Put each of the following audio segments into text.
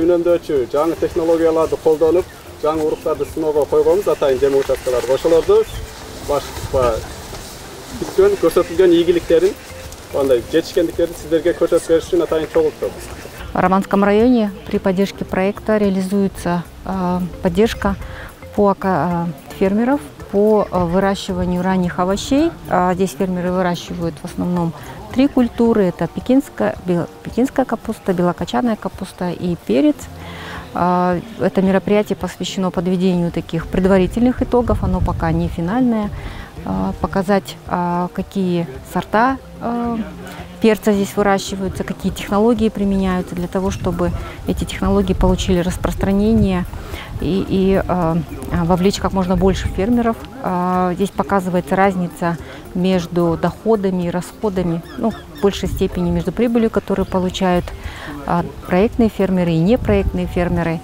үнөмдөөчү жаңы технологияларды колдонуп, жаңы уруктарды сыноого койгонбуз. Атайын жеме участкалары кошулду. Бүткөн көрсөтүлгөн ийгиликтерин, андай жетишкендиктерин сиздерге көрсөтүп бериш үчүн атайын чогулттук. В Романском районе при поддержке проекта реализуется поддержка по фермеров по выращиванию ранних овощей. Здесь фермеры выращивают в основном 3 культуры. Это пекинская капуста, белокочанная капуста и перец. Это мероприятие посвящено подведению таких предварительных итогов. Оно пока не финальное. Показать, какие сорта перца здесь выращиваются, какие технологии применяются для того, чтобы эти технологии получили распространение и вовлечь как можно больше фермеров. Здесь показывается разница между доходами и расходами, ну, в большей степени между прибылью, которую получают проектные фермеры и непроектные фермеры.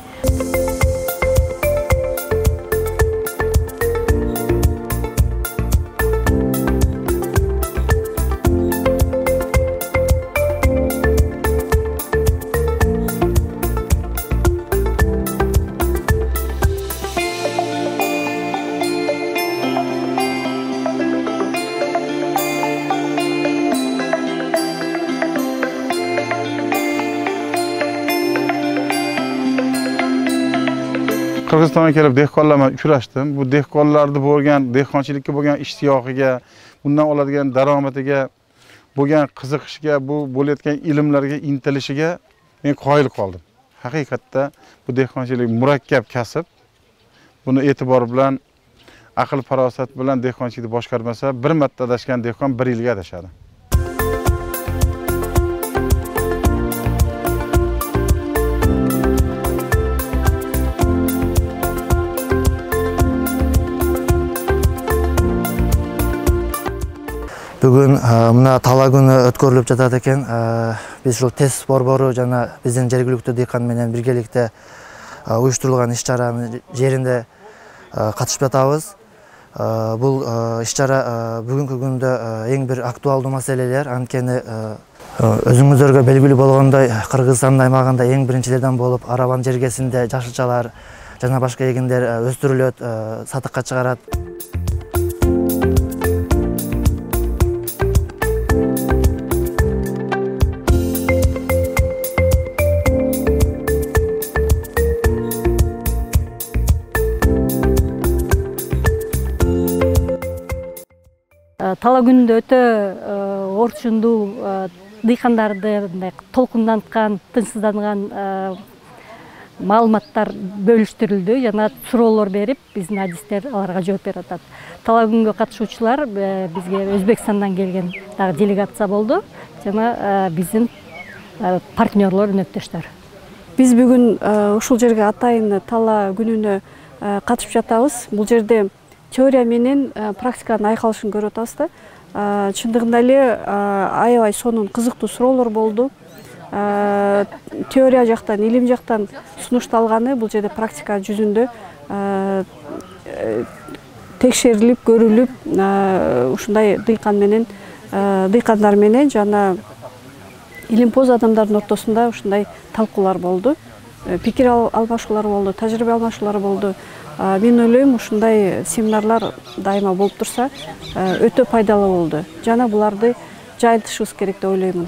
Qirg'izistonga kelib dehqonlar bilan uchrashdim. Bu dehqonlarda bo'lgan dehqonchilikka bo'lgan ishtiyoqiga, bundan oladigan daromadiga, bo'lgan qiziqishiga, bu bo'layotgan ilmlarga intilishiga men qoyil qoldim. Haqiqatda bu dehqonchilik murakkab kasb. Buni e'tibor bilan, aql farosat bilan dehqonchilikni boshqarmasa, bir marta adashgan dehqon 1 yilga adashadi. Бүгін мына тала күні өткөрүлүп жатат экен. Биз ушул тест борбору жана биздин жергиликтүү дыйкан менен биргеликте уюштурулган иш-чаранын жеринде катышып жатабыз. Бул иш-чара бүгүнкү күндө эң бир актуалдуу маселелер. Анткени өзүңүздөргө белгилүү болгондой, Кыргызстандын аймагында эң биринчилерден болуп Арабан жергесинде жашылчалар жана башка эгиндер өстүрүлөт, сатыкка чыгарат. Тала күнүндө өтө орчундуу дыйкандарды толкунданткан, тынчсызданган маалыматтар бөлүштүрүлдү жана суроолор берип, биздин адистер аларга жооп берип атат. Тала күнгө катышуучулар бизге Өзбекстандан келген дагы делегация болду жана биздин партнерлор, өнөктөштөр. Биз бүгүн ушул жерге атайын тала күнүнө катышып жатабыз. Бул жерде теория менен практиканын айкалышын көрүп атабыз да. Чындыгында эле аябай сонун кызыктуу суроолор болду. Теория жактан, илим жактан сунушталганы бул жерде практика жүзүндө текшерилип, көрүлүп, ушундай дыйкандар менен жана илимпоз адамдардын ортосунда ушундай талкуулар болду. Пикир алмашуулар болду, тажрыйба алмашуулар болду. Мен ойлойм, ушундай семинарлар дайыма болуп турса, өтө пайдалуу болду. Жана буларды жайылтышыбыз керек деп ойлоймун.